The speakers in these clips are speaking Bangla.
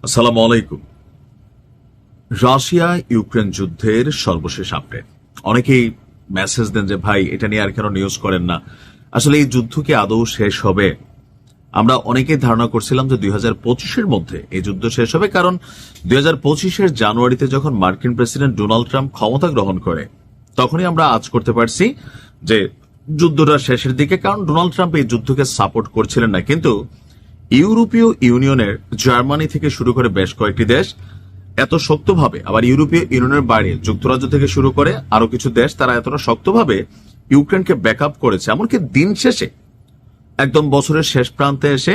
আসসালামু আলাইকুম। রাশিয়া ইউক্রেন যুদ্ধের সর্বশেষ আপডেট। অনেকেই মেসেজ দেন যে ভাই এটা নিয়ে আর কেন নিউজ করেন না। আসলে এই যুদ্ধ কি আদৌ শেষ হবে? আমরা অনেকেই ধারণা করছিলাম যে 2025-এর মধ্যে এই যুদ্ধ শেষ হবে, কারণ 2025-এর জানুয়ারিতে যখন মার্কিন প্রেসিডেন্ট ডোনাল্ড ট্রাম্প ক্ষমতা গ্রহণ করে তখনই আমরা আজ করতে পারছি যে যুদ্ধটা শেষের দিকে, কারণ ডোনাল্ড ট্রাম্প এই যুদ্ধকে সাপোর্ট করছিলেন না। কিন্তু ইউরোপীয় ইউনিয়নের জার্মানি থেকে শুরু করে বেশ কয়েকটি দেশ এত শক্তভাবে, আবার ইউরোপীয় ইউনিয়নের বাইরে যুক্তরাজ্য থেকে শুরু করে আরো কিছু দেশ, তারা এতটা শক্তভাবে ইউক্রেনকে ব্যাকআপ করেছে। এমনকি দিন শেষে একদম বছরের শেষ প্রান্তে এসে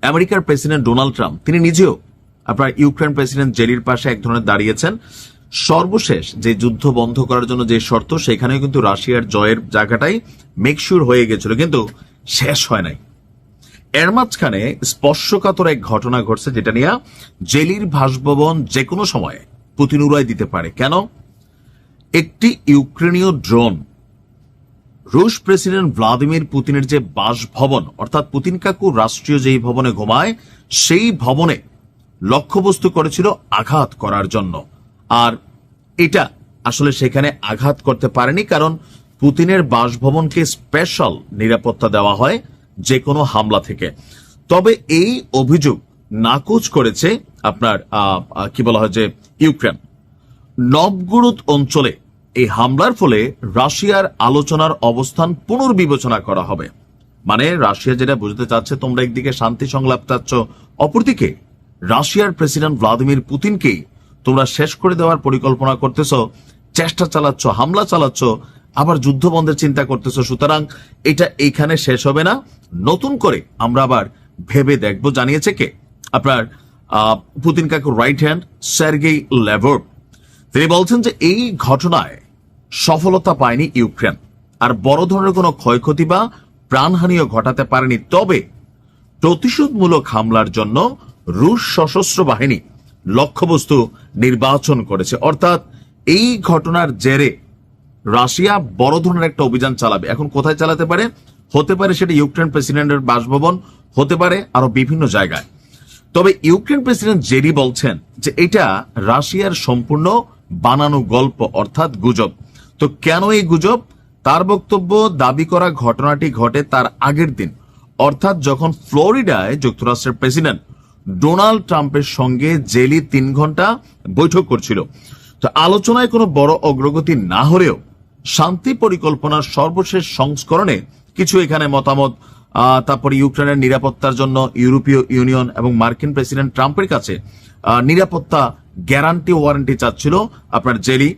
আমেরিকার প্রেসিডেন্ট ডোনাল্ড ট্রাম্প তিনি নিজেও আপনার ইউক্রেন প্রেসিডেন্ট জেলির পাশে এক ধরনের দাঁড়িয়েছেন। সর্বশেষ যে যুদ্ধ বন্ধ করার জন্য যে শর্ত, সেখানেও কিন্তু রাশিয়ার জয়ের জায়গাটাই মেকশিওর হয়ে গেছিল, কিন্তু শেষ হয় নাই। এর মাঝখানে স্পর্শকাতর এক ঘটনা ঘটছে, যেটা নিয়ে জেলির বাসভবন যে কোনো সময় পুতিন উড়াই দিতে পারে। কেন? একটি ইউক্রেনীয় ড্রোন রুশ প্রেসিডেন্ট ভ্লাদিমির পুতিনের যে বাসভবন, অর্থাৎ পুতিন কাকু রাষ্ট্রীয় যেই ভবনে ঘুমায়, সেই ভবনে লক্ষ্যবস্তু করেছিল আঘাত করার জন্য। আর এটা আসলে সেখানে আঘাত করতে পারেনি, কারণ পুতিনের বাসভবনকে স্পেশাল নিরাপত্তা দেওয়া হয় যে কোনো হামলা থেকে। তবে এই অভিযোগ নাকচ করেছে আপনার কি বলা হয় যে ইউক্রেন। নভগোরোদ অঞ্চলে এই হামলার ফলে রাশিয়ার আলোচনার অবস্থান পুনর্বিবেচনা করা হবে। মানে রাশিয়া যেটা বুঝতে চাচ্ছে, তোমরা একদিকে শান্তি সংলাপ চাচ্ছ, অপরদিকে রাশিয়ার প্রেসিডেন্ট ভ্লাদিমির পুতিনকে তোমরা শেষ করে দেওয়ার পরিকল্পনা করতেছ, চেষ্টা চালাচ্ছ, হামলা চালাচ্ছ, আবার যুদ্ধ বন্ধের চিন্তা করতেছ। সুতরাং এটা এইখানে শেষ হবে না, নতুন করে আমরা আবার ভেবে দেখব, জানিয়েছে কে? আপনার পুতিন কাকুর রাইট হ্যান্ড সার্গেই ল্যাভরভ। তিনি বলছেন যে এই ঘটনায় সফলতা পায়নি ইউক্রেন, আর বড় ধরনের কোনো ক্ষয়ক্ষতি বা প্রাণহানিও ঘটাতে পারেনি। তবে প্রতিশোধমূলক হামলার জন্য রুশ সশস্ত্র বাহিনী লক্ষ্যবস্তু নির্বাচন করেছে। অর্থাৎ এই ঘটনার জেরে রাশিয়া বড় ধরনের একটা অভিযান চালাবে। এখন কোথায় চালাতে পারে? হতে পারে সেটা ইউক্রেন প্রেসিডেন্টের বাসভবন, হতে পারে আরো বিভিন্ন জায়গায়। তবে ইউক্রেন প্রেসিডেন্ট জেরি বলছেন যে এটা রাশিয়ার সম্পূর্ণ বানানো গল্প, অর্থাৎ গুজব। তো কেন এই গুজব? তার বক্তব্য, দাবি করা ঘটনাটি ঘটে তার আগের দিন, অর্থাৎ যখন ফ্লোরিডায় যুক্তরাষ্ট্রের প্রেসিডেন্ট ডোনাল্ড ট্রাম্পের সঙ্গে জেলি 3 ঘন্টা বৈঠক করছিল। তো আলোচনায় কোনো বড় অগ্রগতি না হলেও শান্তি পরিকল্পনার সর্বশেষ সংস্করণে কিছু এখানে মতামত, তারপরে ইউক্রেনের নিরাপত্তার জন্য ইউরোপীয় ইউনিয়ন এবং মার্কিন প্রেসিডেন্ট ট্রাম্পের কাছে নিরাপত্তা গ্যারান্টি ওয়ারেন্টি চাচ্ছিল আপনার জেলি।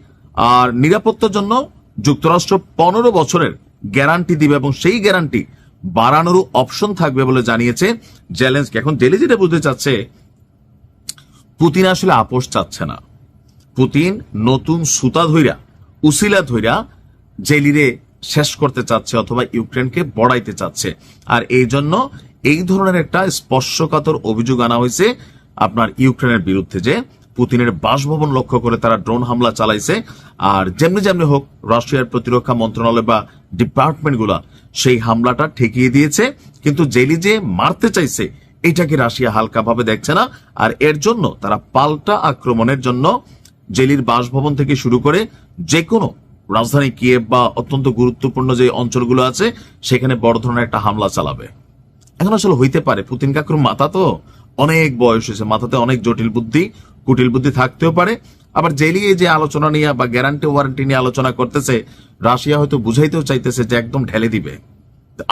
আর নিরাপত্তার জন্য যুক্তরাষ্ট্র 15 বছরের গ্যারান্টি দিবে এবং সেই গ্যারান্টি বাড়ানোরও অপশন থাকবে বলে জানিয়েছে জেলেনস্কি। এখন জেলি যেটা বুঝতে চাচ্ছে, পুতিন আসলে আপোষ চাচ্ছে না। পুতিন নতুন সুতা ধইরা, উসিলা ধইরা জেলিরে শেষ করতে চাচ্ছে, অথবা ইউক্রেনকে বড়াইতে চাচ্ছে। আর এই জন্য এই ধরনের একটা স্পর্শকাতর অভিযোগ আনা হয়েছে আপনার ইউক্রেনের বিরুদ্ধে, যে পুতিনের বাসভবন লক্ষ্য করে তারা ড্রোন হামলা চালাইছে। আর যেমনি যেমনি হোক রাশিয়ার প্রতিরক্ষা মন্ত্রণালয় বা ডিপার্টমেন্টগুলা সেই হামলাটা ঠেকিয়ে দিয়েছে, কিন্তু জেলি যে মারতে চাইছে এটাকে রাশিয়া হালকাভাবে দেখছে না। আর এর জন্য তারা পাল্টা আক্রমণের জন্য জেলির বাসভবন থেকে শুরু করে যে কোনো রাজধানী কিয়েভ বা অত্যন্ত গুরুত্বপূর্ণ যে অঞ্চলগুলো আছে সেখানে বড় ধরনের একটা হামলা চালাবে। এখন আসলে হইতে পারে পুতিন কাকুর মাথা তো অনেক বয়স হয়েছে, মাথাতে অনেক জটিল বুদ্ধি, কুটিল বুদ্ধি থাকতেও পারে। আবার জেলি যে আলোচনা নিয়ে বা গ্যারান্টি ওয়ারেন্টি নিয়ে আলোচনা করতেছে, রাশিয়া হয়তো বুঝাইতেও চাইতেছে যে একদম ঢেলে দিবে।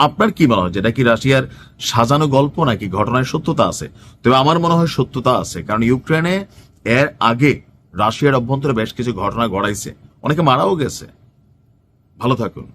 আপনার কি মনে হয়, যেটা কি রাশিয়ার সাজানো গল্প নাকি ঘটনায় সত্যতা আছে? তবে আমার মনে হয় সত্যতা আছে, কারণ ইউক্রেনে এর আগে রাশিয়ার অভ্যন্তরে বেশ কিছু ঘটনা ঘটাইছে, অনেকে মারাও গেছে। ভালো থাকুন।